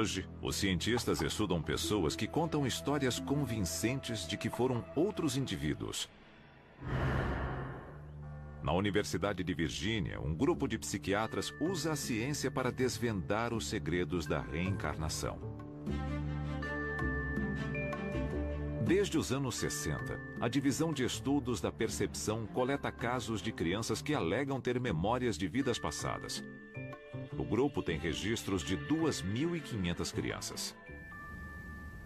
Hoje, os cientistas estudam pessoas que contam histórias convincentes de que foram outros indivíduos. Na Universidade de Virgínia, um grupo de psiquiatras usa a ciência para desvendar os segredos da reencarnação. Desde os anos 60, a Divisão de Estudos da Percepção coleta casos de crianças que alegam ter memórias de vidas passadas. O grupo tem registros de 2.500 crianças.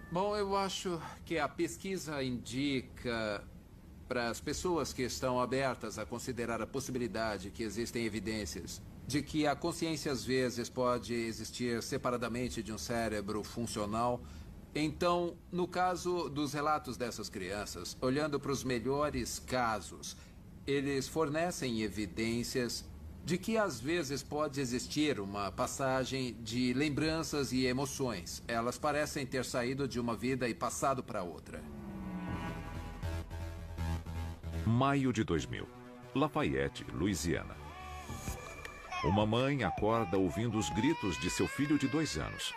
Bom, eu acho que a pesquisa indica para as pessoas que estão abertas a considerar a possibilidade que existem evidências de que a consciência às vezes pode existir separadamente de um cérebro funcional. Então, no caso dos relatos dessas crianças, olhando para os melhores casos, eles fornecem evidências de que às vezes pode existir uma passagem de lembranças e emoções. Elas parecem ter saído de uma vida e passado para outra. Maio de 2000, Lafayette, Louisiana. Uma mãe acorda ouvindo os gritos de seu filho de 2 anos.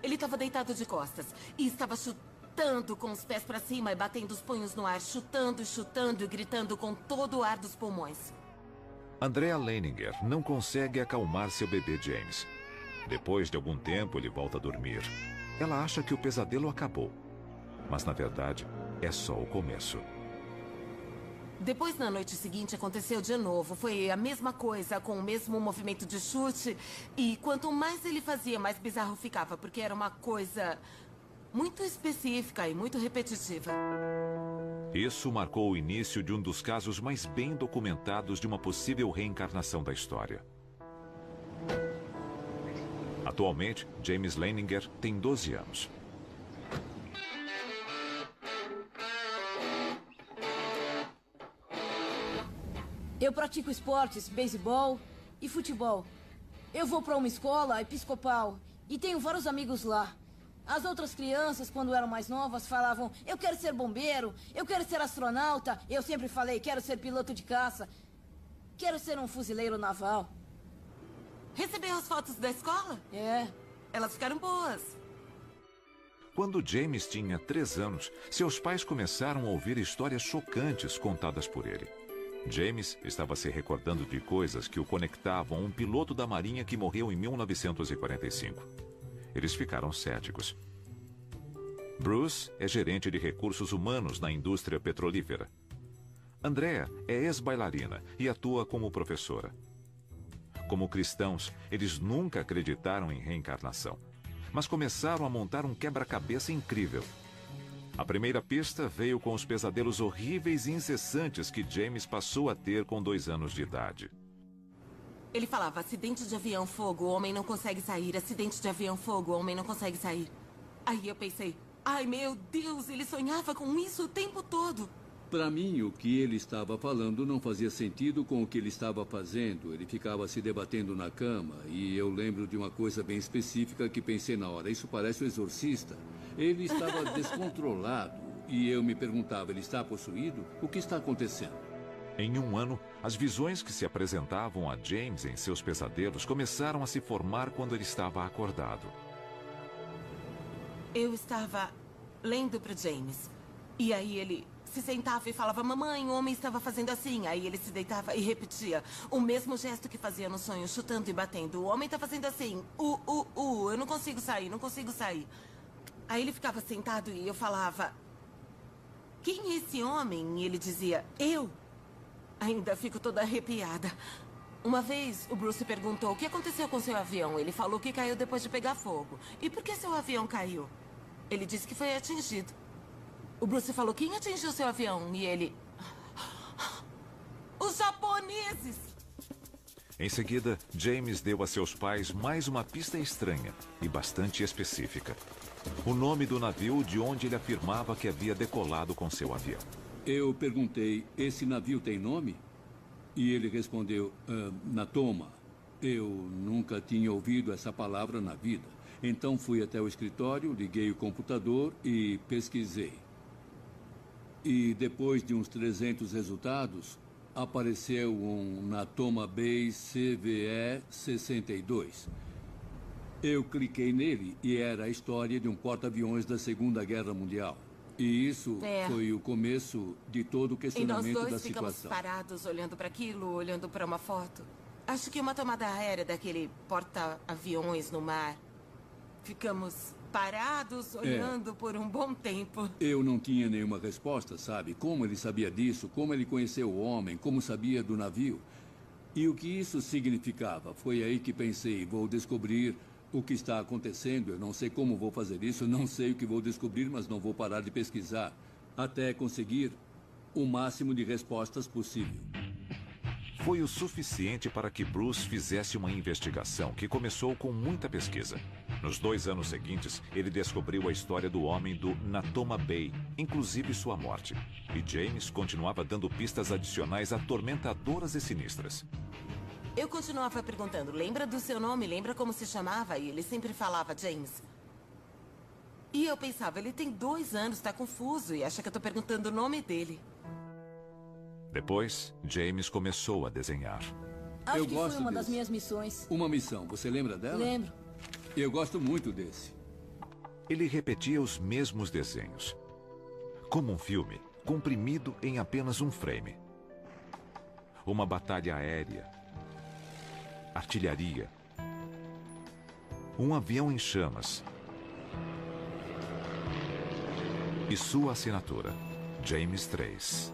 Ele estava deitado de costas e estava chutando com os pés para cima e batendo os punhos no ar, chutando, chutando e gritando com todo o ar dos pulmões. Andrea Leininger não consegue acalmar seu bebê James. Depois de algum tempo, ele volta a dormir. Ela acha que o pesadelo acabou. Mas, na verdade, é só o começo. Depois, na noite seguinte, aconteceu de novo. Foi a mesma coisa, com o mesmo movimento de chute. E quanto mais ele fazia, mais bizarro ficava, porque era uma coisa muito específica e muito repetitiva. Isso marcou o início de um dos casos mais bem documentados de uma possível reencarnação da história. Atualmente, James Leininger tem 12 anos. Eu pratico esportes, beisebol e futebol. Eu vou para uma escola episcopal e tenho vários amigos lá. As outras crianças, quando eram mais novas, falavam: eu quero ser bombeiro, eu quero ser astronauta. Eu sempre falei: quero ser piloto de caça, quero ser um fuzileiro naval. Recebeu as fotos da escola? É. Elas ficaram boas. Quando James tinha 3 anos, seus pais começaram a ouvir histórias chocantes contadas por ele. James estava se recordando de coisas que o conectavam a um piloto da Marinha que morreu em 1945. Eles ficaram céticos. Bruce é gerente de recursos humanos na indústria petrolífera. Andrea é ex-bailarina e atua como professora. Como cristãos, eles nunca acreditaram em reencarnação, mas começaram a montar um quebra-cabeça incrível. A primeira pista veio com os pesadelos horríveis e incessantes que James passou a ter com 2 anos de idade. Ele falava: acidente de avião, fogo, o homem não consegue sair. Acidente de avião, fogo, o homem não consegue sair. Aí eu pensei: ai meu Deus, ele sonhava com isso o tempo todo. Para mim, o que ele estava falando não fazia sentido com o que ele estava fazendo. Ele ficava se debatendo na cama e eu lembro de uma coisa bem específica que pensei na hora: isso parece o exorcista. Ele estava descontrolado e eu me perguntava: ele está possuído? O que está acontecendo? Em 1 ano, as visões que se apresentavam a James em seus pesadelos começaram a se formar quando ele estava acordado. Eu estava lendo para James e aí ele se sentava e falava: mamãe, o homem estava fazendo assim. Aí ele se deitava e repetia o mesmo gesto que fazia no sonho, chutando e batendo. O homem está fazendo assim, eu não consigo sair, não consigo sair. Aí ele ficava sentado e eu falava: quem é esse homem? E ele dizia: eu. Ainda fico toda arrepiada. Uma vez, o Bruce perguntou: o que aconteceu com seu avião? Ele falou que caiu depois de pegar fogo. E por que seu avião caiu? Ele disse que foi atingido. O Bruce falou: quem atingiu seu avião? E ele: os japoneses! Em seguida, James deu a seus pais mais uma pista estranha e bastante específica. O nome do navio de onde ele afirmava que havia decolado com seu avião. Eu perguntei: esse navio tem nome? E ele respondeu: Natoma. Eu nunca tinha ouvido essa palavra na vida. Então fui até o escritório, liguei o computador e pesquisei. E depois de uns 300 resultados, apareceu um Natoma Bay CVE 62. Eu cliquei nele e era a história de um porta-aviões da Segunda Guerra Mundial. E isso foi o começo de todo o questionamento e nós da dois ficamos situação. parados, olhando para aquilo, olhando para uma foto. Acho que uma tomada aérea daquele porta-aviões no mar. Ficamos parados, olhando por um bom tempo. Eu não tinha nenhuma resposta, sabe? Como ele sabia disso, como ele conheceu o homem, como sabia do navio. E o que isso significava. Foi aí que pensei, vou descobrir o que está acontecendo. Eu não sei como vou fazer isso, não sei o que vou descobrir, mas não vou parar de pesquisar até conseguir o máximo de respostas possível. Foi o suficiente para que Bruce fizesse uma investigação que começou com muita pesquisa. Nos 2 anos seguintes, ele descobriu a história do homem do Natoma Bay, inclusive sua morte. E James continuava dando pistas adicionais atormentadoras e sinistras. Eu continuava perguntando, lembra do seu nome? Lembra como se chamava? E ele sempre falava James. E eu pensava, ele tem 2 anos, tá confuso e acha que eu tô perguntando o nome dele. Depois, James começou a desenhar. Acho que foi uma das minhas missões. Uma missão, você lembra dela? Lembro. Eu gosto muito desse. Ele repetia os mesmos desenhos. Como um filme, comprimido em apenas um frame. Uma batalha aérea. Artilharia. Um avião em chamas. E sua assinatura, James 3.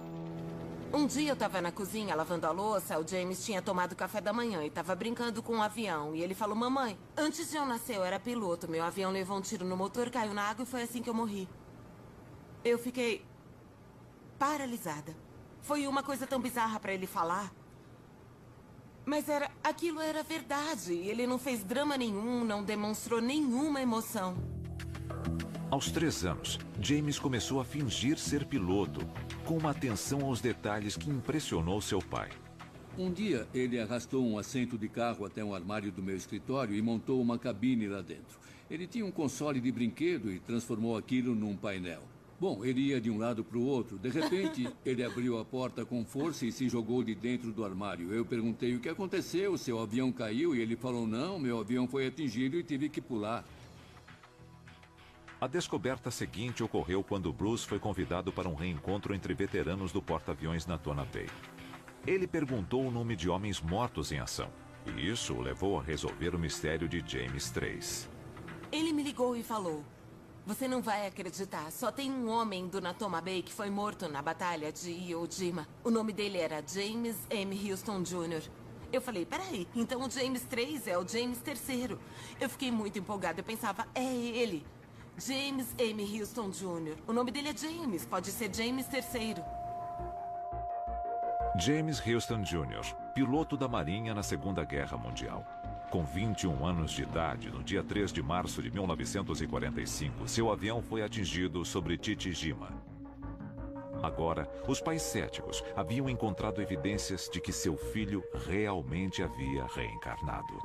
Um dia eu estava na cozinha lavando a louça, o James tinha tomado café da manhã e estava brincando com um avião. E ele falou, mamãe, antes de eu nascer eu era piloto, meu avião levou um tiro no motor, caiu na água e foi assim que eu morri. Eu fiquei paralisada. Foi uma coisa tão bizarra para ele falar. Mas aquilo era verdade. Ele não fez drama nenhum, não demonstrou nenhuma emoção. Aos 3 anos, James começou a fingir ser piloto, com uma atenção aos detalhes que impressionou seu pai. Um dia, ele arrastou um assento de carro até um armário do meu escritório e montou uma cabine lá dentro. Ele tinha um console de brinquedo e transformou aquilo num painel. Bom, ele ia de um lado para o outro. De repente, ele abriu a porta com força e se jogou de dentro do armário. Eu perguntei o que aconteceu, seu avião caiu? E ele falou, não, meu avião foi atingido e tive que pular. A descoberta seguinte ocorreu quando Bruce foi convidado para um reencontro entre veteranos do porta-aviões Natoma Bay. Ele perguntou o nome de homens mortos em ação, e isso o levou a resolver o mistério de James 3. Ele me ligou e falou, você não vai acreditar, só tem um homem do Natoma Bay que foi morto na batalha de Iwo Jima. O nome dele era James M. Houston Jr. Eu falei, peraí, então o James 3 é o James III. Eu fiquei muito empolgada, eu pensava, é ele. James M. Houston Jr. O nome dele é James, pode ser James III. James Houston Jr., piloto da Marinha na Segunda Guerra Mundial. Com 21 anos de idade, no dia 3 de março de 1945, seu avião foi atingido sobre Chichijima. Agora, os pais céticos haviam encontrado evidências de que seu filho realmente havia reencarnado.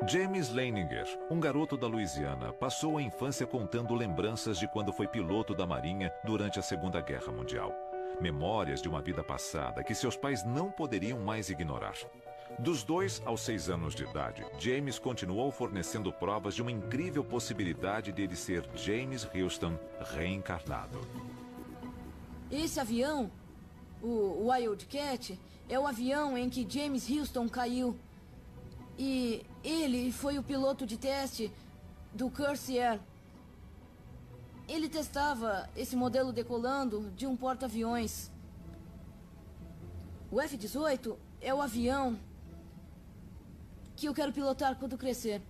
James Leininger, um garoto da Louisiana, passou a infância contando lembranças de quando foi piloto da Marinha durante a Segunda Guerra Mundial. Memórias de uma vida passada que seus pais não poderiam mais ignorar. Dos 2 aos 6 anos de idade, James continuou fornecendo provas de uma incrível possibilidade de ele ser James Houston reencarnado. Esse avião, o Wildcat, é o avião em que James Houston caiu. E ele foi o piloto de teste do Corsair. Ele testava esse modelo decolando de um porta-aviões. O F-18 é o avião que eu quero pilotar quando crescer.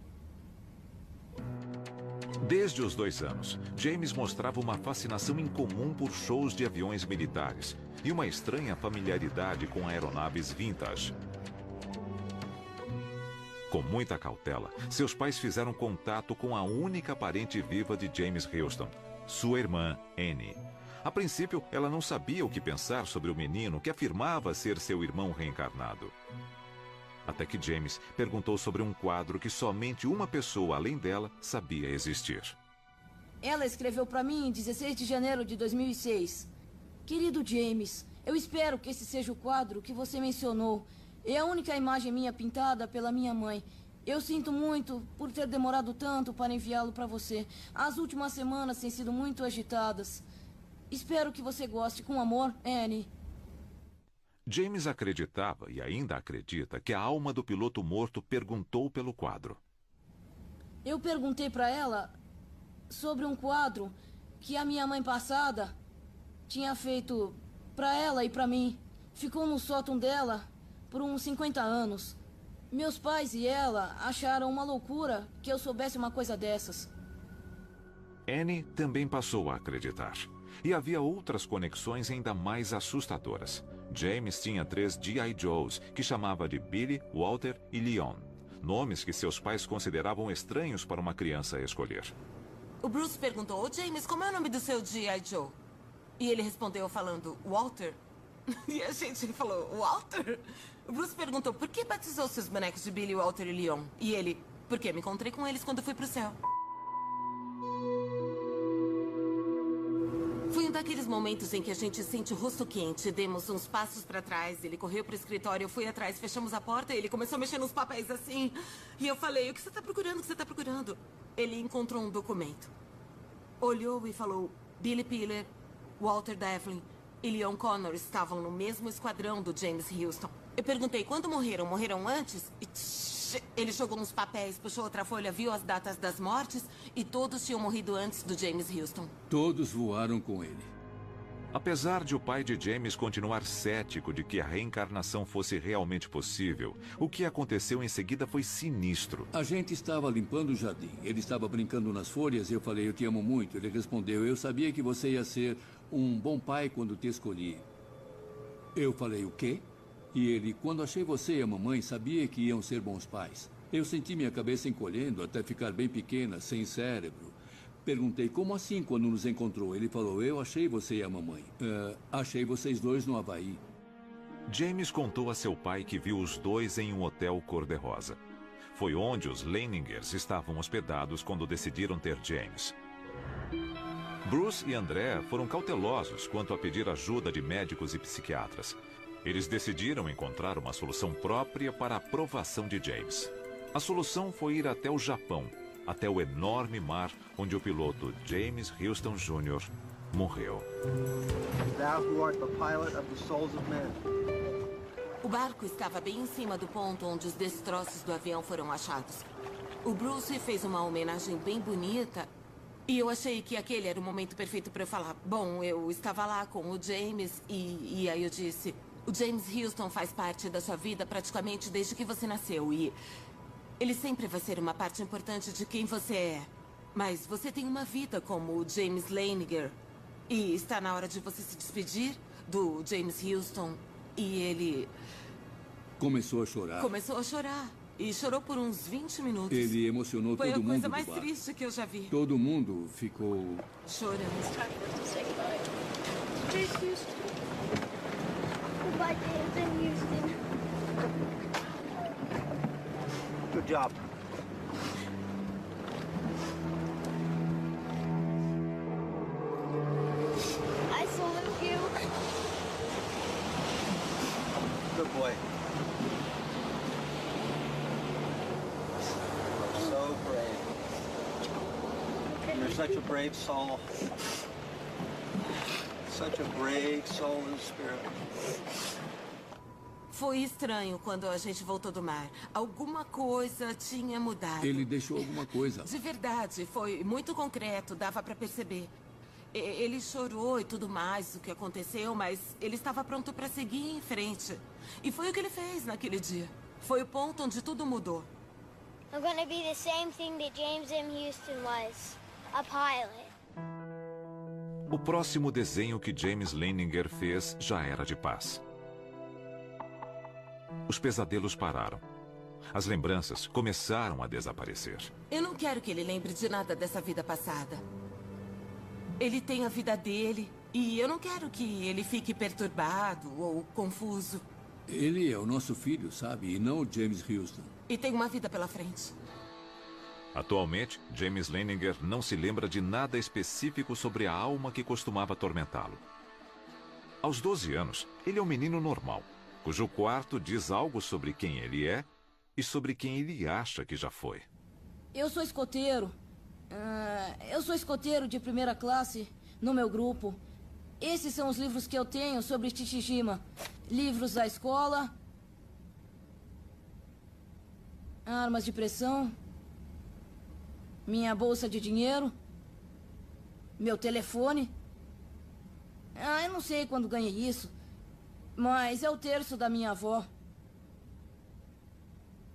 Desde os 2 anos, James mostrava uma fascinação incomum por shows de aviões militares e uma estranha familiaridade com aeronaves vintage. Com muita cautela, seus pais fizeram contato com a única parente viva de James Houston, sua irmã, Annie. A princípio, ela não sabia o que pensar sobre o menino que afirmava ser seu irmão reencarnado. Até que James perguntou sobre um quadro que somente uma pessoa, além dela, sabia existir. Ela escreveu para mim em 16 de janeiro de 2006. Querido James, eu espero que esse seja o quadro que você mencionou. É a única imagem minha pintada pela minha mãe. Eu sinto muito por ter demorado tanto para enviá-lo para você. As últimas semanas têm sido muito agitadas. Espero que você goste. Com amor, Annie. James acreditava e ainda acredita que a alma do piloto morto perguntou pelo quadro. Eu perguntei para ela sobre um quadro que a minha mãe passada tinha feito para ela e para mim. Ficou no sótão dela por uns 50 anos. Meus pais e ela acharam uma loucura que eu soubesse uma coisa dessas. Annie também passou a acreditar. E havia outras conexões ainda mais assustadoras. James tinha 3 G.I. Joes, que chamava de Billy, Walter e Leon. Nomes que seus pais consideravam estranhos para uma criança escolher. O Bruce perguntou, ô James, como é o nome do seu G.I. Joe? E ele respondeu falando, Walter. E a gente falou, Walter? O Bruce perguntou, por que batizou seus bonecos de Billy, Walter e Leon? E ele, porque me encontrei com eles quando fui pro céu. Foi um daqueles momentos em que a gente sente o rosto quente, demos uns passos pra trás, ele correu pro escritório, eu fui atrás, fechamos a porta, ele começou a mexer nos papéis assim. E eu falei, o que você tá procurando, o que você tá procurando? Ele encontrou um documento. Olhou e falou, Billy Piller, Walter Devlin e Leon Connor estavam no mesmo esquadrão do James Houston. Eu perguntei, quando morreram? Morreram antes? E ele jogou uns papéis, puxou outra folha, viu as datas das mortes e todos tinham morrido antes do James Houston. Todos voaram com ele. Apesar de o pai de James continuar cético de que a reencarnação fosse realmente possível, o que aconteceu em seguida foi sinistro. A gente estava limpando o jardim. Ele estava brincando nas folhas e eu falei, eu te amo muito. Ele respondeu, eu sabia que você ia ser um bom pai quando te escolhi. Eu falei, o quê? E ele, quando achei você e a mamãe, sabia que iam ser bons pais. Eu senti minha cabeça encolhendo até ficar bem pequena, sem cérebro. Perguntei, como assim quando nos encontrou? Ele falou, eu achei você e a mamãe. Achei vocês dois no Havaí. James contou a seu pai que viu os dois em um hotel cor-de-rosa. Foi onde os Leiningers estavam hospedados quando decidiram ter James. Bruce e Andrea foram cautelosos quanto a pedir ajuda de médicos e psiquiatras. Eles decidiram encontrar uma solução própria para a aprovação de James. A solução foi ir até o Japão, até o enorme mar onde o piloto James Houston Jr. morreu. Thou who art the pilot of the souls of men. O barco estava bem em cima do ponto onde os destroços do avião foram achados. O Bruce fez uma homenagem bem bonita e eu achei que aquele era o momento perfeito para eu falar. Bom, eu estava lá com o James e aí eu disse... O James Houston faz parte da sua vida praticamente desde que você nasceu e ele sempre vai ser uma parte importante de quem você é. Mas você tem uma vida como o James Leininger e está na hora de você se despedir do James Houston e ele... Começou a chorar. Começou a chorar e chorou por uns 20 minutos. Ele emocionou todo mundo. Foi a coisa do mais bar. triste que eu já vi. Todo mundo ficou... Chorando. James Houston. Goodbye, James and Houston. Good job. I salute you. Good boy. So brave. You're such a brave soul. Such a brave soul and spirit. Foi estranho quando a gente voltou do mar. Alguma coisa tinha mudado. Ele deixou alguma coisa. De verdade, foi muito concreto, dava pra perceber. Ele chorou e tudo mais, o que aconteceu, mas ele estava pronto pra seguir em frente. E foi o que ele fez naquele dia. Foi o ponto onde tudo mudou. I'm gonna be the same thing that James M. Houston was. A pilot. O próximo desenho que James Leininger fez já era de paz. Os pesadelos pararam. As lembranças começaram a desaparecer. Eu não quero que ele lembre de nada dessa vida passada. Ele tem a vida dele e eu não quero que ele fique perturbado ou confuso. Ele é o nosso filho, sabe? E não o James Houston. E tem uma vida pela frente. Atualmente, James Leininger não se lembra de nada específico sobre a alma que costumava atormentá-lo. Aos 12 anos, ele é um menino normal. cujo quarto diz algo sobre quem ele é e sobre quem ele acha que já foi. Eu sou escoteiro. Eu sou escoteiro de primeira classe no meu grupo. Esses são os livros que eu tenho sobre Chichijima. Livros da escola. Armas de pressão. Minha bolsa de dinheiro. Meu telefone. Eu não sei quando ganhei isso. Mas é o terço da minha avó.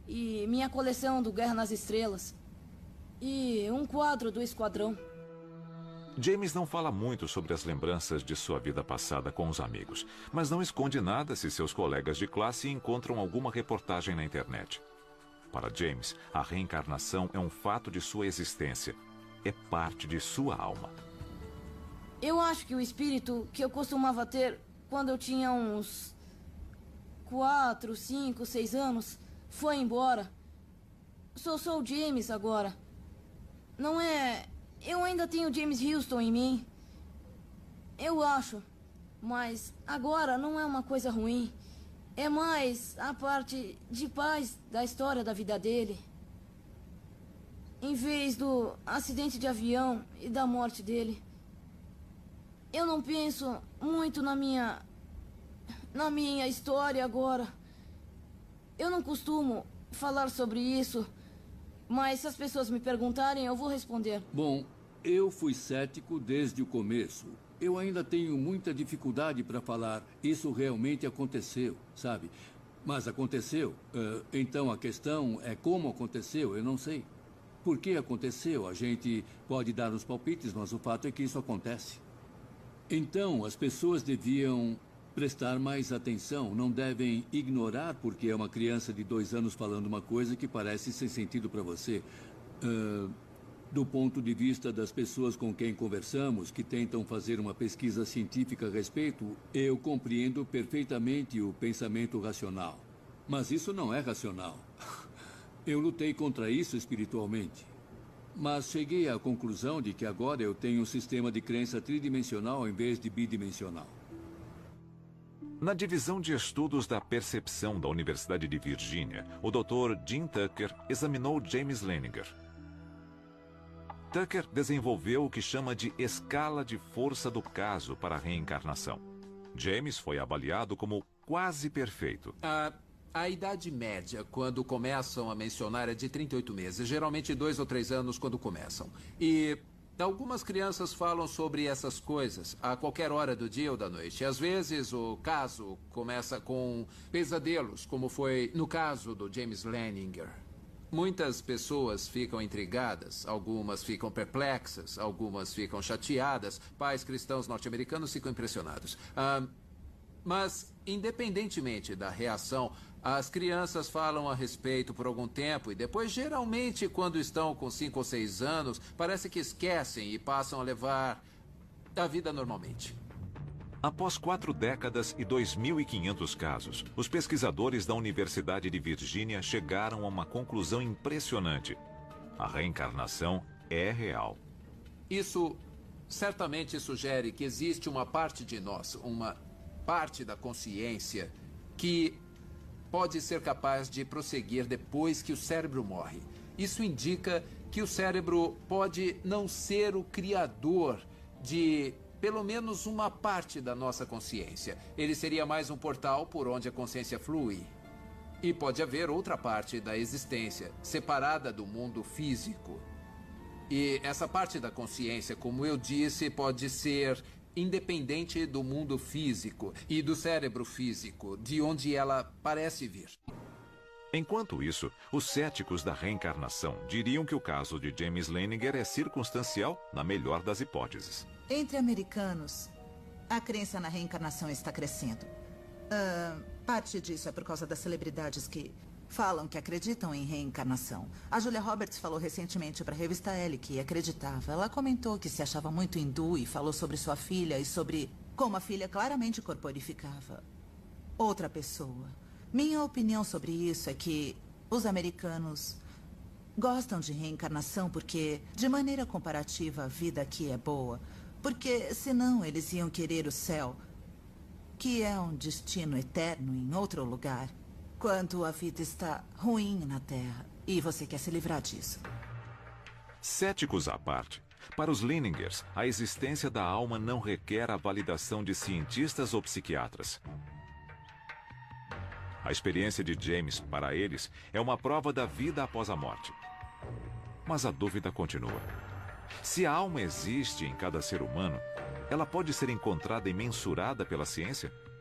E minha coleção do Guerra nas Estrelas. E um quadro do Esquadrão. James não fala muito sobre as lembranças de sua vida passada com os amigos, mas não esconde nada se seus colegas de classe encontram alguma reportagem na internet. Para James, a reencarnação é um fato de sua existência. É parte de sua alma. Eu acho que o espírito que eu costumava ter quando eu tinha uns 4, 5, 6 anos foi embora. Sou só o James agora. Não é... Eu ainda tenho James Houston em mim. Eu acho. Mas agora não é uma coisa ruim. É mais a parte de paz da história da vida dele. Em vez do acidente de avião e da morte dele. Eu não penso muito na minha história agora. Eu não costumo falar sobre isso. Mas se as pessoas me perguntarem, eu vou responder. Bom, eu fui cético desde o começo. Eu ainda tenho muita dificuldade para falar isso realmente aconteceu, sabe? Mas aconteceu. Então a questão é como aconteceu, eu não sei. Por que aconteceu? A gente pode dar uns palpites, mas o fato é que isso acontece. Então as pessoas deviam prestar mais atenção, não devem ignorar porque é uma criança de 2 anos falando uma coisa que parece sem sentido para você. Do ponto de vista das pessoas com quem conversamos, que tentam fazer uma pesquisa científica a respeito, eu compreendo perfeitamente o pensamento racional. Mas isso não é racional. Eu lutei contra isso espiritualmente. Mas cheguei à conclusão de que agora eu tenho um sistema de crença tridimensional em vez de bidimensional. Na divisão de estudos da percepção da Universidade de Virgínia, o Dr. Jim Tucker examinou James Leininger. Tucker desenvolveu o que chama de escala de força do caso para a reencarnação. James foi avaliado como quase perfeito. A idade média, quando começam a mencionar, é de 38 meses. Geralmente 2 ou 3 anos quando começam. E algumas crianças falam sobre essas coisas a qualquer hora do dia ou da noite. Às vezes o caso começa com pesadelos, como foi no caso do James Leininger. Muitas pessoas ficam intrigadas, algumas ficam perplexas, algumas ficam chateadas. Pais cristãos norte-americanos ficam impressionados. Mas, independentemente da reação, as crianças falam a respeito por algum tempo e depois, geralmente, quando estão com 5 ou 6 anos, parece que esquecem e passam a levar a vida normalmente. Após 4 décadas e 2.500 casos, os pesquisadores da Universidade de Virgínia chegaram a uma conclusão impressionante. A reencarnação é real. Isso certamente sugere que existe uma parte de nós, uma parte da consciência, que pode ser capaz de prosseguir depois que o cérebro morre. Isso indica que o cérebro pode não ser o criador de pelo menos uma parte da nossa consciência. Ele seria mais um portal por onde a consciência flui. E pode haver outra parte da existência, separada do mundo físico. E essa parte da consciência, como eu disse, pode ser independente do mundo físico e do cérebro físico, de onde ela parece vir. Enquanto isso, os céticos da reencarnação diriam que o caso de James Leininger é circunstancial, na melhor das hipóteses. Entre americanos, a crença na reencarnação está crescendo. Parte disso é por causa das celebridades que falam que acreditam em reencarnação. A Julia Roberts falou recentemente para a revista Elle que acreditava. Ela comentou que se achava muito hindu e falou sobre sua filha e sobre como a filha claramente corporificava outra pessoa. Minha opinião sobre isso é que os americanos gostam de reencarnação porque, de maneira comparativa, a vida aqui é boa. Porque, senão, eles iam querer o céu, que é um destino eterno em outro lugar, quando a vida está ruim na Terra e você quer se livrar disso. Céticos à parte, para os Leiningers, a existência da alma não requer a validação de cientistas ou psiquiatras. A experiência de James, para eles, é uma prova da vida após a morte. Mas a dúvida continua. Se a alma existe em cada ser humano, ela pode ser encontrada e mensurada pela ciência?